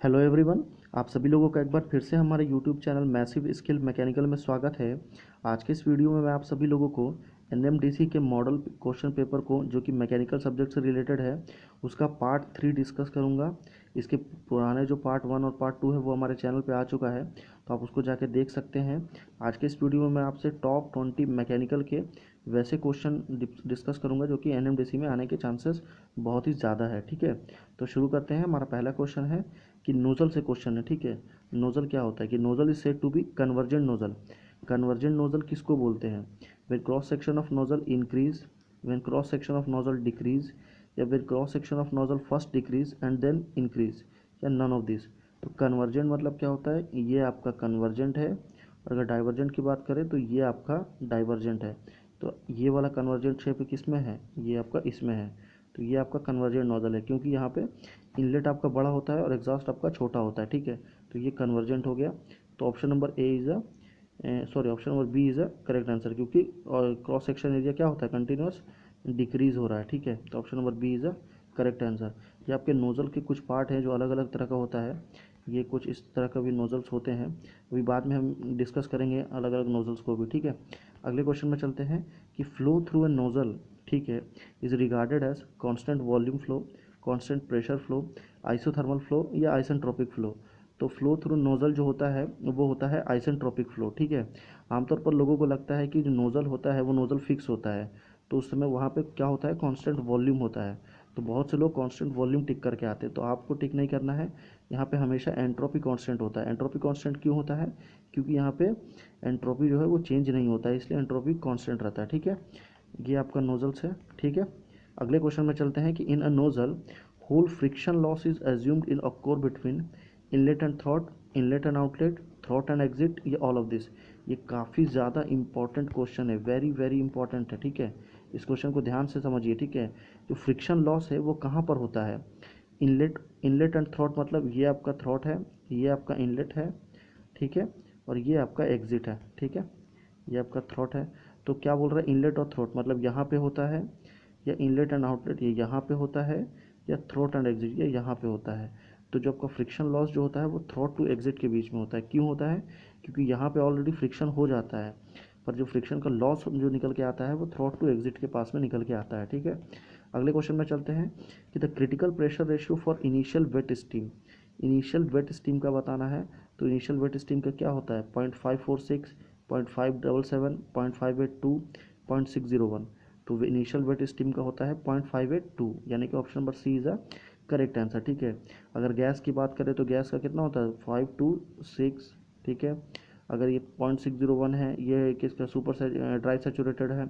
Hello everyone. आप सभी लोगों का एक बार फिर से हमारे YouTube channel massive skill mechanical में स्वागत है। आज के इस वीडियो में मैं आप सभी लोगों को एनएमडीसी के मॉडल क्वेश्चन पेपर को जो कि मैकेनिकल सब्जेक्ट से रिलेटेड है उसका पार्ट 3 डिस्कस करूंगा। इसके पुराने जो पार्ट 1 और पार्ट 2 है वो हमारे चैनल पे आ चुका है, तो आप उसको जाके देख सकते हैं। आज के इस वीडियो में मैं आपसे टॉप 20 मैकेनिकल के वैसे क्वेश्चन डिस्कस करूँगा जो कि एनएमडीसी में आने के चांसेस बहुत ही ज़्यादा है। ठीक है, तो शुरू करते हैं। हमारा पहला क्वेश्चन है कि नोजल से क्वेश्चन है। ठीक है, नोजल क्या होता है कि nozzle is said to be convergent nozzle. Convergent nozzle किसको बोलते हैं? When cross section of nozzle increase, when cross section of nozzle decrease, या when cross section of nozzle first decrease and then increase, या none of this. तो convergent मतलब क्या होता है? ये आपका कन्वर्जेंट है, और अगर डाइवर्जेंट की बात करें तो ये आपका डाइवर्जेंट है। तो ये वाला कन्वर्जेंट शेप किस में है? ये आपका इसमें है। तो ये आपका कन्वर्जेंट नोजल है, क्योंकि यहाँ पे इनलेट आपका बड़ा होता है और एग्जॉस्ट आपका छोटा होता है। ठीक है, तो ये कन्वर्जेंट हो गया। तो option number A is a option number B is a correct answer, क्योंकि क्रॉस सेक्शन एरिया क्या होता है? कंटिन्यूस डिक्रीज हो रहा है। ठीक है, तो option number B is a correct answer. ये आपके नोज़ल के कुछ पार्ट हैं जो अलग अलग तरह का होता है। ये कुछ इस तरह का भी नोज़ल्स होते हैं, अभी बाद में हम डिस्कस करेंगे अलग अलग नोज़ल्स को भी। ठीक है, अगले क्वेश्चन में चलते हैं कि फ्लो थ्रू ए नोज़ल, ठीक है, is regarded as constant volume flow, constant pressure flow, isothermal flow, या आइसेंट्रोपिक फ्लो। तो फ्लो थ्रू नोज़ल जो होता है वो होता है आइसेंट्रोपिक फ्लो। ठीक है, आमतौर पर लोगों को लगता है कि जो नोज़ल होता है वो नोज़ल फिक्स होता है, तो उस समय वहाँ पे क्या होता है? कांस्टेंट वॉल्यूम होता है। तो बहुत से लोग कांस्टेंट वॉल्यूम टिक करके आते हैं, तो आपको टिक नहीं करना है। यहाँ पे हमेशा एंट्रोपी कांस्टेंट होता है। एंट्रोपी कांस्टेंट क्यों होता है? क्योंकि यहाँ पे एंट्रोपी जो है वो चेंज नहीं होता है, इसलिए एंट्रोपी कांस्टेंट रहता है। ठीक है, ये आपका नोज़ल्स है। ठीक है, अगले क्वेश्चन में चलते हैं कि in a nozzle whole friction loss is assumed in occur between inlet and throat, inlet and outlet, throat and exit, ये ऑल ऑफ दिस। ये काफ़ी ज़्यादा इंपॉर्टेंट क्वेश्चन है, वेरी वेरी इंपॉर्टेंट है। ठीक है, इस क्वेश्चन को ध्यान से समझिए। ठीक है, जो फ्रिक्शन लॉस है वो कहाँ पर होता है? इनलेट, इनलेट एंड थ्रॉट मतलब ये आपका थ्रॉट है, ये आपका इनलेट है। ठीक है, और ये आपका एग्जिट है। ठीक है, ये आपका थ्रॉट है। तो क्या बोल रहा है? इनलेट और थ्रॉट मतलब यहाँ पे होता है, या इनलेट एंड आउटलेट ये यहाँ पे होता है, या थ्रोट एंड एग्जिट ये यहाँ पे होता है। तो जो आपका फ्रिक्शन लॉस जो होता है वो थ्रोट टू एग्जिट के बीच में होता है। क्यों होता है? क्योंकि यहाँ पे ऑलरेडी फ्रिक्शन हो जाता है, पर जो फ्रिक्शन का लॉस जो निकल के आता है वो थ्रोट टू एग्जिट के पास में निकल के आता है। ठीक है, अगले क्वेश्चन में चलते हैं कि the critical pressure ratio for initial wet steam. Initial wet steam का बताना है। तो इनिशियल वेट स्टीम का क्या होता है? 0.546, 0.577, 0.582, 0.601। तो इनिशियल वेट स्टीम का होता है 0.582, यानी कि option number C is a correct answer. ठीक है, अगर गैस की बात करें तो गैस का कितना होता है? 5 to 6। ठीक है, अगर ये 0.601 है, ये किसका ड्राई सेचूरेटेड है।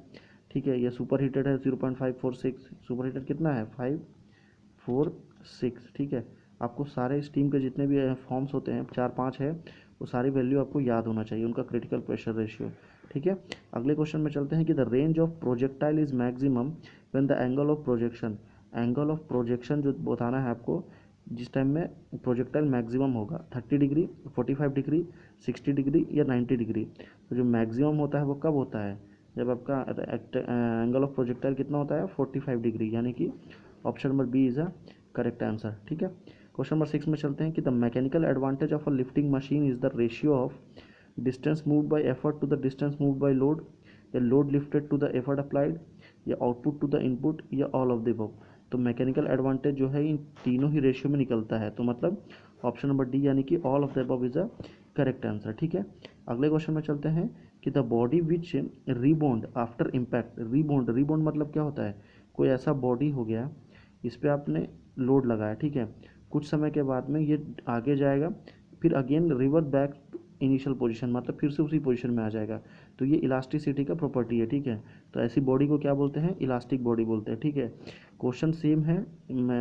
ठीक है, ये सुपर हीटेड है 0.546। सुपर हीटेड कितना है? 546। ठीक है, आपको सारे स्टीम के जितने भी फॉर्म्स होते हैं, 4-5 है, वो सारी वैल्यू आपको याद होना चाहिए, उनका क्रिटिकल प्रेशर रेशियो। ठीक है, अगले क्वेश्चन में चलते हैं कि the range of projectile is maximum when the angle of projection. Angle of projection जो बताना है आपको, जिस टाइम में प्रोजेक्टाइल मैक्सिमम होगा, 30 डिग्री, 45 डिग्री, 60 डिग्री, या 90 डिग्री। तो जो मैक्सिमम होता है वो कब होता है? जब आपका एंगल ऑफ प्रोजेक्टाइल कितना होता है? 45 डिग्री, यानी कि option number B is a correct answer. ठीक है, क्वेश्चन नंबर 6 में चलते हैं कि the mechanical advantage of a lifting machine is the ratio of distance moved by effort to the distance moved by load, या load lifted to the effort applied, या output to the input, या all of the above. तो mechanical advantage जो है इन तीनों ही ratio में निकलता है, तो मतलब ऑप्शन नंबर डी यानी कि all of the above is a correct answer. ठीक है, अगले क्वेश्चन में चलते हैं कि the body which rebound after impact. Rebound, rebound मतलब क्या होता है? कोई ऐसा बॉडी हो गया, इस पर आपने लोड लगाया, ठीक है, कुछ समय के बाद में ये आगे जाएगा, फिर again revert back initial position, मतलब फिर से उसी पोजीशन में आ जाएगा। तो ये इलास्टिसिटी का प्रॉपर्टी है। ठीक है, तो ऐसी बॉडी को क्या बोलते हैं? इलास्टिक बॉडी बोलते हैं। ठीक है, क्वेश्चन सेम है,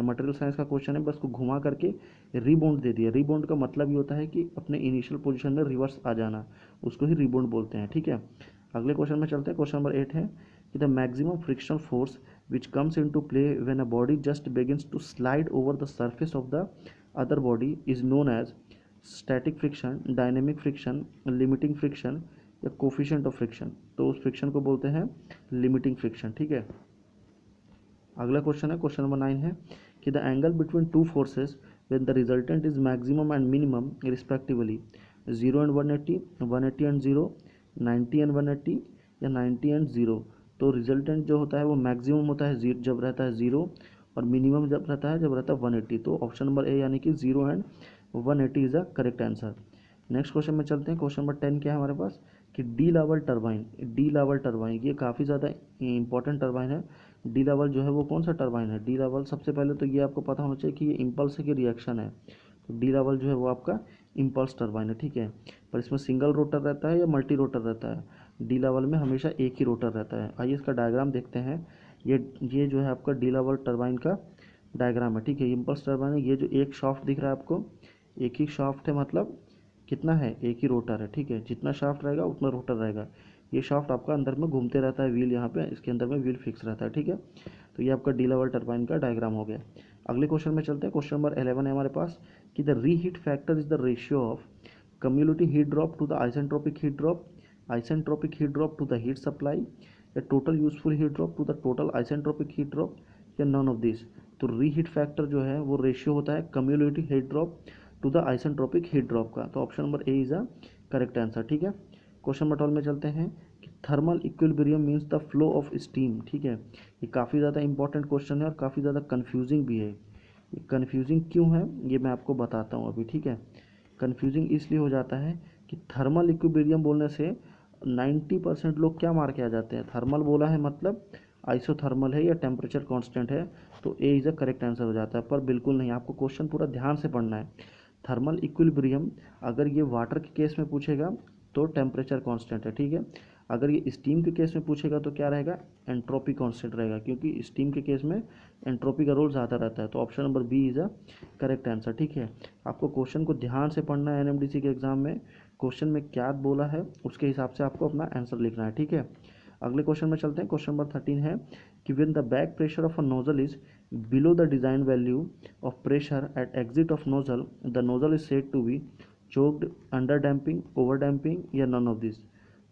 मटेरियल साइंस का क्वेश्चन है, बस को घुमा करके रीबाउंड दे दिया। रीबाउंड का मतलब ये होता है कि अपने इनिशियल पोजीशन में रिवर्स आ जाना, उसको ही रीबाउंड बोलते हैं। ठीक है, अगले क्वेश्चन में चलते हैं। क्वेश्चन नंबर 8 है कि the maximum frictional force which comes into play when a body just begins to slide over the surface of the other body is known as static friction, dynamic friction, limiting friction, या coefficient of friction। तो उस friction को बोलते हैं limiting friction. ठीक है, अगला question है, क्वेश्चन नंबर 9 है कि the angle between two forces when the resultant is maximum and minimum respectively, 0 and 180, 180 and 0, 90 and 180 या 90 and 0। तो रिजल्टेंट जो होता है वो मैक्सिमम होता है जब रहता है 0, और मिनिमम जब रहता है 180। तो ऑप्शन नंबर ए यानी कि 0 and 180 is the correct answer. Next question में चलते हैं। क्वेश्चन नंबर 10 क्या है हमारे पास कि D level turbine. D level turbine ये काफ़ी ज़्यादा इंपॉर्टेंट टरबाइन है। डी लेवल जो है वो कौन सा टरबाइन है? डी लेवल सबसे पहले तो ये आपको पता होना चाहिए कि ये इम्पल्स है कि रिएक्शन है। तो डी लेवल जो है वो आपका इम्पल्स टरबाइन है, ठीक है। पर इसमें सिंगल रोटर रहता है या मल्टी रोटर रहता है? डी लेवल में हमेशा एक ही रोटर रहता है। आइए इसका डायग्राम देखते हैं। ये जो है आपका डी लेवल टरबाइन का डायग्राम है, ठीक है। इम्पल्स टरबाइन है। ये जो एक शाफ्ट दिख रहा है आपको, एक ही शाफ्ट है, मतलब कितना है? एक ही रोटर है, ठीक है। जितना शाफ्ट रहेगा उतना रोटर रहेगा। ये शाफ्ट आपका अंदर में घूमते रहता है, व्हील यहाँ पे इसके अंदर में व्हील फिक्स रहता है, ठीक है। तो ये आपका डी लेवल टरबाइन का डायग्राम हो गया। अगले क्वेश्चन में चलते हैं। क्वेश्चन नंबर 11 है हमारे पास कि the reheat factor is the ratio of cumulative heat drop to the isentropic heat drop, isentropic heat drop to the heat supply, या total useful heat drop to the total isentropic heat drop, या none of this। तो reheat factor जो है वो ratio होता है cumulative heat drop to the isentropic heat drop का। तो option number A is a correct answer, ठीक है। क्वेश्चन नंबर 12 में चलते हैं कि thermal equilibrium means the flow of steam, ठीक है। ये काफ़ी ज़्यादा इंपॉर्टेंट क्वेश्चन है और काफ़ी ज़्यादा कन्फ्यूजिंग भी है। ये कन्फ्यूजिंग क्यों है ये मैं आपको बताता हूँ अभी, ठीक है। कन्फ्यूजिंग इसलिए हो जाता है कि थर्मल इक्विलिब्रियम बोलने से 90% लोग क्या मार के आ जाते हैं? थर्मल बोला है मतलब आइसोथर्मल है या टेम्परेचर कांस्टेंट है, तो ए इज़ अ करेक्ट आंसर हो जाता है। पर बिल्कुल नहीं, आपको क्वेश्चन पूरा ध्यान से पढ़ना है। थर्मल इक्विलिब्रियम अगर ये वाटर के केस में पूछेगा तो टेम्परेचर कांस्टेंट है, ठीक है। अगर ये स्टीम के केस में पूछेगा तो क्या रहेगा? एंट्रोपी कांस्टेंट रहेगा, क्योंकि स्टीम के केस में एंट्रोपी का रोल ज़्यादा रहता है। तो option number B is a correct answer, ठीक है। आपको क्वेश्चन को ध्यान से पढ़ना है। एनएमडीसी के एग्जाम में क्वेश्चन में क्या बोला है उसके हिसाब से आपको अपना आंसर लिखना है, ठीक है। अगले क्वेश्चन में चलते हैं। क्वेश्चन नंबर 13 है कि when the back pressure of a nozzle is below the design value of pressure at exit of nozzle, the nozzle is said to be choked, under damping, over damping, या none of this.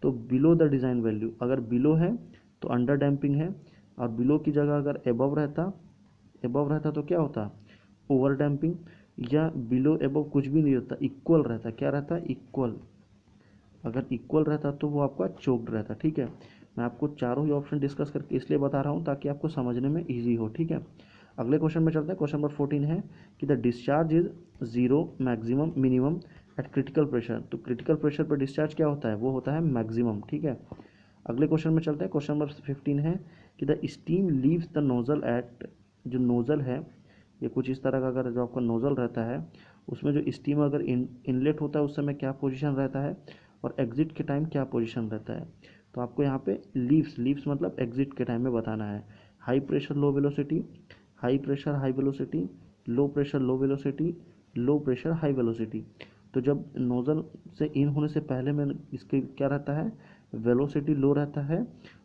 तो below the design value, अगर below है तो under damping है, और below की जगह अगर एबव रहता तो क्या होता? ओवर डैम्पिंग, या बिलो एबव कुछ भी नहीं होता, इक्वल रहता। क्या रहता? इक्वल। अगर इक्वल रहता तो वो आपका चोक्ड रहता, ठीक है। मैं आपको चारों ही ऑप्शन डिस्कस करके इसलिए बता रहा हूँ ताकि आपको समझने में ईजी हो, ठीक है। अगले क्वेश्चन में चलते हैं। क्वेश्चन नंबर 14 है कि the discharge is 0 maximum minimum eight critical pressure. तो क्रिटिकल प्रेशर पर डिस्चार्ज क्या होता है? वो होता है मैक्सिमम, ठीक है। अगले क्वेश्चन में चलते हैं। क्वेश्चन नंबर 15 है कि the steam leaves the nozzle at, जो नोजल है ये कुछ इस तरह का, अगर जो आपका नोजल रहता है उसमें जो स्टीम अगर इनलेट होता है उस समय क्या पोजीशन रहता है, और एग्जिट के टाइम क्या पोजीशन रहता है। तो आपको यहाँ पे लीव्स मतलब एग्जिट के टाइम में बताना है। High pressure low velocity, high pressure high velocity, low pressure low velocity, low pressure high velocity. तो जब नोज़ल से इन होने से पहले में इसके क्या रहता है? वेलोसिटी लो रहता है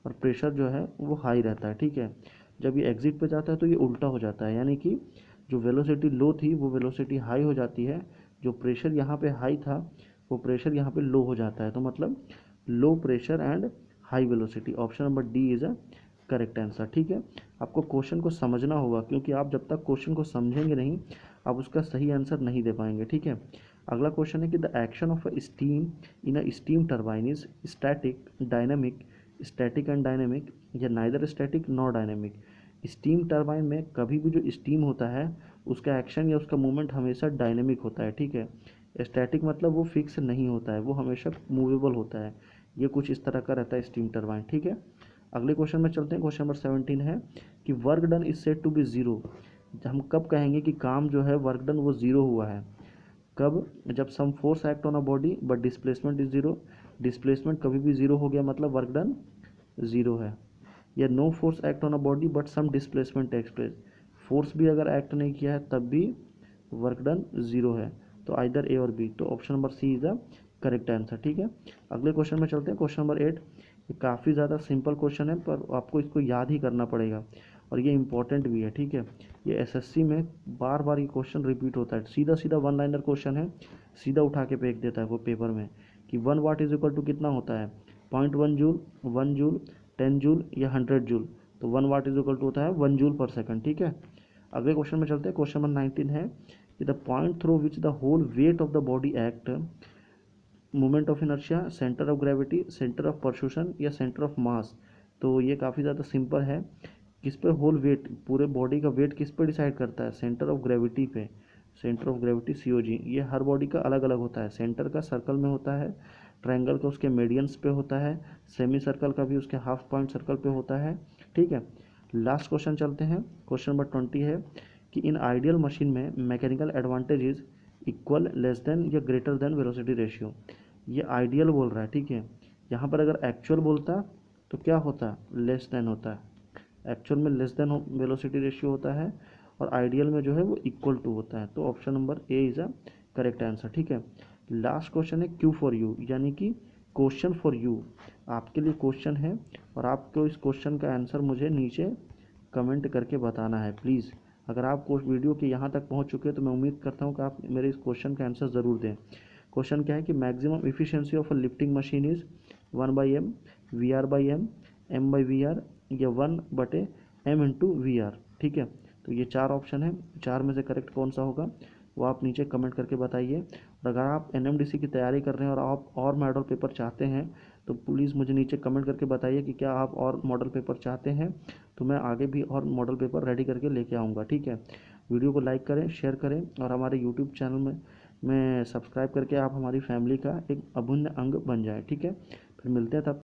और प्रेशर जो है वो हाई रहता है, ठीक है। जब ये एग्जिट पे जाता है तो ये उल्टा हो जाता है, यानी कि जो वेलोसिटी लो थी वो वेलोसिटी हाई हो जाती है, जो प्रेशर यहाँ पे हाई था वो प्रेशर यहाँ पे लो हो जाता है। तो मतलब low pressure and high velocity. Option number D is a correct answer, ठीक है। आपको क्वेश्चन को समझना होगा, क्योंकि आप जब तक क्वेश्चन को समझेंगे नहीं आप उसका सही आंसर नहीं दे पाएंगे, ठीक है। अगला क्वेश्चन है कि the action of a steam in a steam turbine is static, dynamic, static and dynamic, या neither static nor dynamic. Steam turbine में कभी भी जो स्टीम होता है उसका एक्शन या उसका मूवमेंट हमेशा डायनेमिक होता है, ठीक है। स्टैटिक मतलब वो फिक्स नहीं होता है, वो हमेशा मूवेबल होता है। ये कुछ इस तरह का रहता है स्टीम टरबाइन, ठीक है। अगले क्वेश्चन में चलते हैं। क्वेश्चन नंबर 17 है कि work done is said to be zero. हम कब कहेंगे कि काम जो है वर्क डन वो ज़ीरो हुआ है? कब? जब some force act on a body but displacement is zero. Displacement कभी भी ज़ीरो हो गया मतलब वर्क डन ज़ीरो है। या no force act on a body but some displacement takes place. Force भी अगर एक्ट नहीं किया है तब भी वर्क डन ज़ीरो है। तो आइदर ए और बी। तो option number C is the correct answer, ठीक है। अगले क्वेश्चन में चलते हैं। क्वेश्चन नंबर 8, ये काफ़ी ज़्यादा सिंपल क्वेश्चन है पर आपको इसको याद ही करना पड़ेगा और ये इंपॉर्टेंट भी है, ठीक है। ये एसएससी में बार बार ये क्वेश्चन रिपीट होता है। सीधा सीधा वन लाइनर क्वेश्चन है, सीधा उठा के फेंक देता है वो पेपर में कि 1 वाट इज इक्वल टू कितना होता है? 0.1 जूल, 1 जूल, 10 जूल, या 100 जूल। तो 1 वाट इज इक्वल टू होता है 1 जूल पर सेकंड, ठीक है। अगले क्वेश्चन में चलते हैं। क्वेश्चन नंबर 19 है कि the point through which the whole weight of the body act, moment of inertia, centre of gravity, centre of percussion या सेंटर ऑफ मास। तो ये काफ़ी ज़्यादा सिंपल है। किस पे होल वेट, पूरे बॉडी का वेट किस पे डिसाइड करता है? सेंटर ऑफ ग्रेविटी पे। Centre of gravity COG। ये हर बॉडी का अलग अलग होता है। सेंटर का सर्कल में होता है, ट्रायंगल का उसके मीडियंस पे होता है, सेमी सर्कल का भी उसके हाफ पॉइंट सर्कल पे होता है। ठीक है, लास्ट क्वेश्चन चलते हैं। क्वेश्चन नंबर 20 है कि इन आइडियल मशीन में mechanical advantage is equal, less than या ग्रेटर देन वेलोसिटी रेशियो। ये आइडियल बोल रहा है, ठीक है। यहाँ पर अगर एक्चुअल बोलता तो क्या होता? लेस देन होता है। एक्चुअल में लेस देन वेलोसिटी रेशियो होता है और आइडियल में जो है वो इक्वल टू होता है। तो option number A is a correct answer. ठीक है, लास्ट क्वेश्चन है क्यू फॉर यू, यानी कि क्वेश्चन फॉर यू। आपके लिए क्वेश्चन है और आपको इस क्वेश्चन का आंसर मुझे नीचे कमेंट करके बताना है प्लीज़। अगर आप वीडियो के यहाँ तक पहुँच चुके हैं तो मैं उम्मीद करता हूँ कि आप मेरे इस क्वेश्चन का आंसर ज़रूर दें। क्वेश्चन क्या है कि maximum efficiency of a lifting machine is 1/m, VR/m, M/VR या 1/m/VR। ठीक है, तो ये चार ऑप्शन है, चार में से करेक्ट कौन सा होगा वो आप नीचे कमेंट करके बताइए। और अगर आप NMDC की तैयारी कर रहे हैं और आप और मॉडल पेपर चाहते हैं तो प्लीज़ मुझे नीचे कमेंट करके बताइए कि क्या आप और मॉडल पेपर चाहते हैं, तो मैं आगे भी और मॉडल पेपर रेडी करके लेके आऊँगा। ठीक है, वीडियो को लाइक करें, शेयर करें और हमारे यूट्यूब चैनल में सब्सक्राइब करके आप हमारी फैमिली का एक अभिन्न अंग बन जाए। ठीक है, फिर मिलते हैं तब